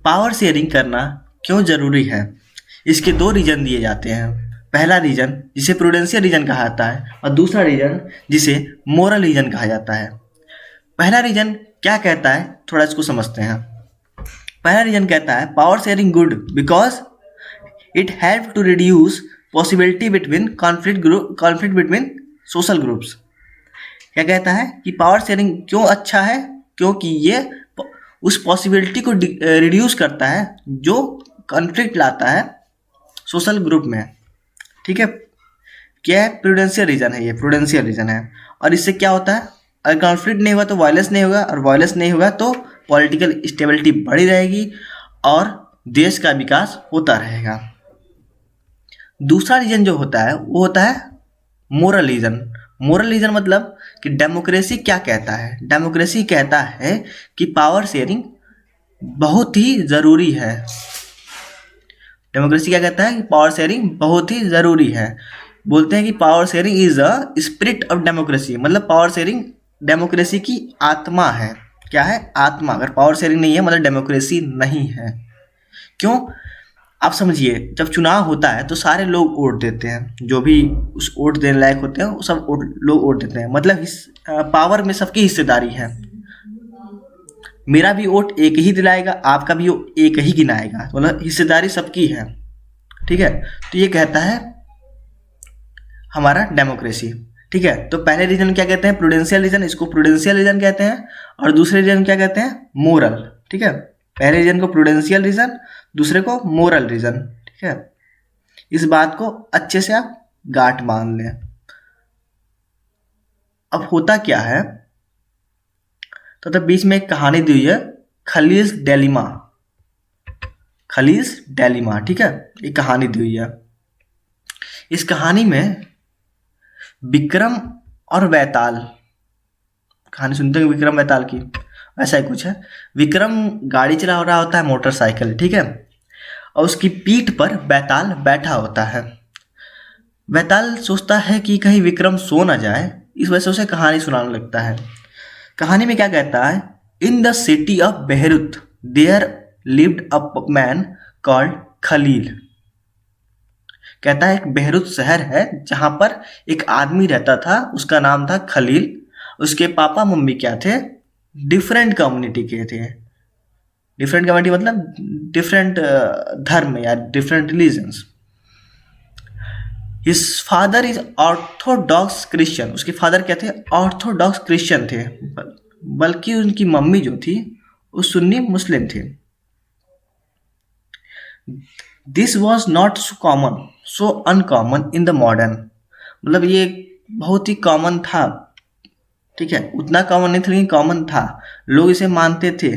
Power sharing करना क्यों जरूरी है? इसके दो रीजन दिए जाते हैं। पहला रीजन जिसे प्रूडेंशियल रीजन कहा जाता है और दूसरा रीजन जिसे मोरल रीजन कहा जाता है। पहला रीजन क्या कहता है, थोड़ा इसको समझते हैं। पहला रीजन कहता है power sharing good because it help to reduce possibility between conflict between social groups. क्या कहता है कि पावर शेयरिंग क्यों अच्छा है? क्योंकि ये उस पॉसिबिलिटी को रिड्यूस करता है जो कॉन्फ्लिक्ट लाता है सोशल ग्रुप में। ठीक है, क्या है? प्रूडेंशियल रीजन है, ये प्रूडेंशियल रीजन है। और इससे क्या होता है, अगर कॉन्फ्लिक्ट नहीं होगा तो वायलेंस नहीं होगा, और वायलेंस नहीं होगा तो पॉलिटिकल स्टेबिलिटी बढ़ी रहेगी और देश का विकास होता रहेगा। दूसरा रीजन जो होता है वो होता है मोरल रीजन। मोरल रीजन मतलब कि डेमोक्रेसी क्या कहता है? डेमोक्रेसी कहता है कि पावर शेयरिंग बहुत ही ज़रूरी है। डेमोक्रेसी क्या कहता है कि पावर शेयरिंग बहुत ही ज़रूरी है। बोलते हैं कि power sharing is a spirit of democracy, मतलब पावर शेयरिंग डेमोक्रेसी की आत्मा है। क्या है? आत्मा। अगर पावर शेयरिंग नहीं है मतलब डेमोक्रेसी नहीं है। क्यों? आप समझिए, जब चुनाव होता है तो सारे लोग वोट देते हैं, जो भी उस वोट देने लायक होते हैं वो सब लोग वोट देते हैं। मतलब इस पावर में सबकी हिस्सेदारी है। मेरा भी वोट एक ही दिलाएगा, आपका भी एक ही गिनाएगा, मतलब हिस्सेदारी सबकी है। ठीक है, तो ये कहता है हमारा डेमोक्रेसी। ठीक है, तो पहले रीजन क्या कहते हैं? प्रूडेंशियल रीजन, इसको प्रूडेंशियल रीजन कहते हैं। और दूसरे रीजन क्या कहते हैं? मोरल। ठीक है, पहले रीजन को प्रूडेंशियल रीजन, दूसरे को मोरल रीजन। ठीक है, इस बात को अच्छे से आप गांठ बांध लें। अब होता क्या है, तो तब बीच में एक कहानी दी हुई है, खलील्स डिलेमा। खलील्स डिलेमा, ठीक है, एक कहानी दी हुई है। इस कहानी में विक्रम और बैताल, कहानी सुनते हैं विक्रम बैताल की, ऐसा ही कुछ है। विक्रम गाड़ी चला रहा होता है, मोटरसाइकिल, ठीक है, और उसकी पीठ पर बैताल बैठा होता है। बैताल सोचता है कि कहीं विक्रम सो ना जाए, इस वजह से उसे कहानी सुनाने लगता है। कहानी में क्या कहता है? In the city of Beirut there lived a man called Khalil. कहता है एक बेहरुत शहर है जहां पर एक आदमी रहता था, उसका नाम था खलील। उसके पापा मम्मी क्या थे? डिफरेंट कम्युनिटी के थे। डिफरेंट कम्युनिटी मतलब डिफरेंट धर्म या different religions. His father is Orthodox Christian. उसके फादर क्या थे? ऑर्थोडॉक्स क्रिश्चियन थे, बल्कि उनकी मम्मी जो थी वो सुन्नी मुस्लिम थी। This was not so common, so uncommon in the modern. मतलब ये बहुत ही कॉमन था, ठीक है, उतना कॉमन नहीं था लेकिन कॉमन था। लोग इसे मानते थे,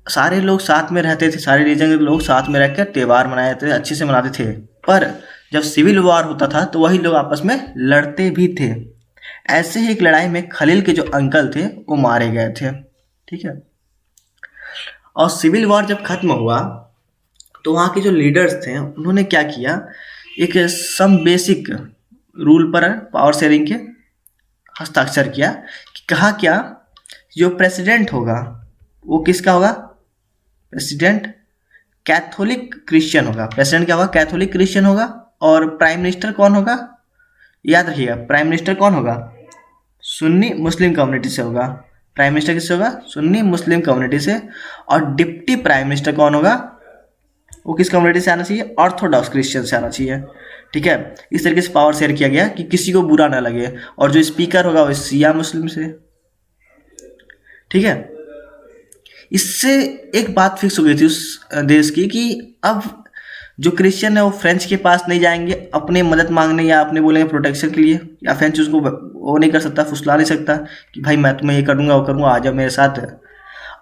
सारे लोग साथ में रहते थे, सारे रीजन के लोग साथ में रहकर त्यौहार मनाए थे, अच्छे से मनाते थे। पर जब सिविल वॉर होता था तो वही लोग आपस में लड़ते भी थे। ऐसे ही एक लड़ाई में खलील के जो अंकल थे वो मारे गए थे। ठीक है, और सिविल वॉर जब खत्म हुआ तो वहाँ के जो लीडर्स थे उन्होंने क्या किया, एक सम बेसिक रूल पर पावर शेयरिंग के हस्ताक्षर किया कि कहा क्या, जो प्रेसिडेंट होगा वो किसका होगा? प्रेसिडेंट कैथोलिक क्रिश्चियन होगा। प्रेसिडेंट क्या होगा? कैथोलिक क्रिश्चियन होगा। और प्राइम मिनिस्टर कौन होगा? याद रखिएगा, प्राइम मिनिस्टर कौन होगा? सुन्नी मुस्लिम कम्युनिटी से होगा। प्राइम मिनिस्टर किससे होगा? सुन्नी मुस्लिम कम्युनिटी से। और डिप्टी प्राइम मिनिस्टर कौन होगा? वो किस कम्युनिटी से आना चाहिए? ऑर्थोडॉक्स क्रिश्चियन से आना चाहिए। ठीक है, इस तरीके से पावर शेयर किया गया कि किसी को बुरा ना लगे। और जो स्पीकर होगा वो शिया मुस्लिम से। ठीक है, इससे एक बात फिक्स हो गई थी उस देश की कि अब जो क्रिश्चियन है वो फ्रेंच के पास नहीं जाएंगे अपने मदद मांगने या अपने बोलेंगे प्रोटेक्शन के लिए, या फ्रेंच उसको वो नहीं कर सकता, फुसला नहीं सकता कि भाई मैं तुम्हें ये करूँगा वो करूँगा, आ जाओ मेरे साथ।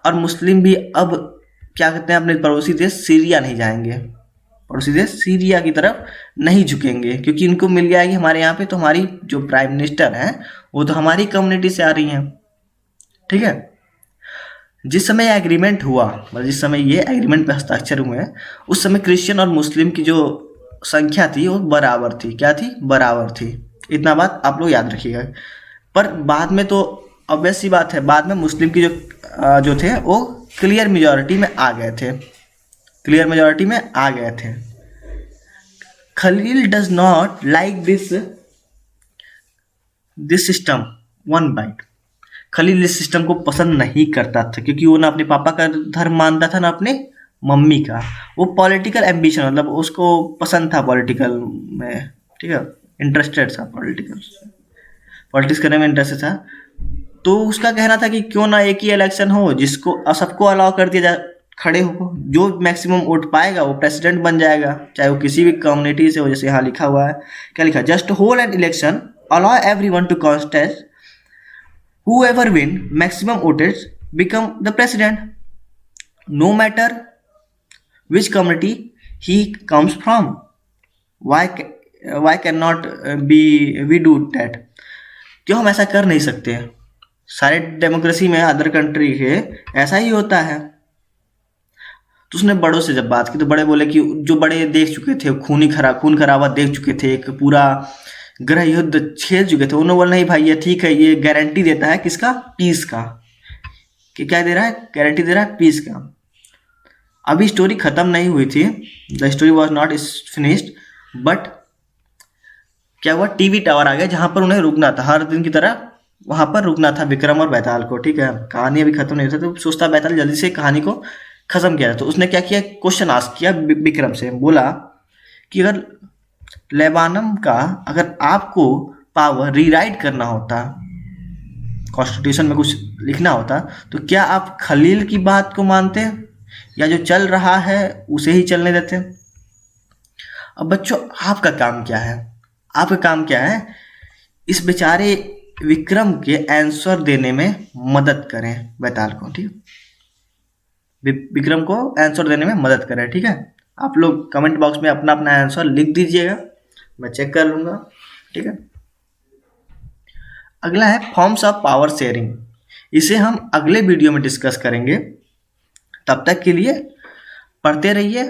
और मुस्लिम भी अब क्या कहते हैं, अपने पड़ोसी देश सीरिया नहीं जाएंगे, पड़ोसी देश सीरिया की तरफ नहीं झुकेंगे, क्योंकि इनको मिल गया है कि हमारे यहाँ पे तो हमारी जो प्राइम मिनिस्टर हैं वो तो हमारी कम्युनिटी से आ रही हैं। ठीक है, जिस समय यह एग्रीमेंट हुआ, मतलब जिस समय ये एग्रीमेंट पे हस्ताक्षर हुए हैं, उस समय क्रिश्चियन और मुस्लिम की जो संख्या थी वो बराबर थी। क्या थी? बराबर थी। इतना बात आप लोग याद रखिएगा। पर बाद में तो ऑब्वियस सी बात है, बाद में मुस्लिम की जो थे वो क्लियर मेजॉरिटी में आ गए थे, क्लियर मेजॉरिटी में आ गए थे। Khalil does not like this system one bite. Khalil इस सिस्टम को पसंद नहीं करता था, क्योंकि वो ना अपने पापा का धर्म मानता था ना अपने मम्मी का। वो पॉलिटिकल एम्बिशन, मतलब उसको पसंद था पॉलिटिकल में, ठीक है, इंटरेस्टेड था पॉलिटिक्स करने में इंटरेस्ट था। तो उसका कहना था कि क्यों ना एक ही इलेक्शन हो जिसको सबको अलाउ कर दिया जाए, खड़े हो, जो मैक्सिमम वोट पाएगा वो प्रेसिडेंट बन जाएगा, चाहे वो किसी भी कम्युनिटी से हो। जैसे यहाँ लिखा हुआ है, क्या लिखा, just hold an election, allow everyone to contest, whoever win maximum votes become the president, no matter which community he comes from. Why cannot we do that? क्यों हम ऐसा कर नहीं सकते? सारे डेमोक्रेसी में अदर कंट्री के ऐसा ही होता है। तो उसने बड़ों से जब बात की तो बड़े बोले कि जो बड़े देख चुके थे खून खराबा देख चुके थे, एक पूरा गृह युद्ध खेल चुके थे, उन्होंने बोला नहीं भाई ये ठीक है, ये गारंटी देता है किसका, पीस का। कि क्या दे रहा है, गारंटी दे रहा है पीस का। अभी स्टोरी खत्म नहीं हुई थी, the story was not finished, but क्या हुआ, टीवी टावर आ गया जहां पर उन्हें रुकना था, हर दिन की तरह वहां पर रुकना था विक्रम और बैताल को, ठीक है। कहानी अभी खत्म नहीं हुई थी, तो सोचता बैताल जल्दी से कहानी को खत्म किया। तो उसने क्या किया, क्वेश्चन आस्क किया विक्रम से, बोला कि अगर लेबानम का, अगर आपको पावर रीराइट करना होता, कॉन्स्टिट्यूशन में कुछ लिखना होता, तो क्या आप खलील की बात को मानते या जो चल रहा है उसे ही चलने देते? अब बच्चों आपका काम क्या है, आपका काम क्या है, इस बेचारे विक्रम के आंसर देने में मदद करें बैताल को, ठीक, विक्रम को आंसर देने में मदद करें, ठीक है। आप लोग कमेंट बॉक्स में अपना अपना आंसर लिख दीजिएगा, मैं चेक कर लूंगा, ठीक है। अगला है फॉर्म्स ऑफ पावर शेयरिंग, इसे हम अगले वीडियो में डिस्कस करेंगे। तब तक के लिए पढ़ते रहिए।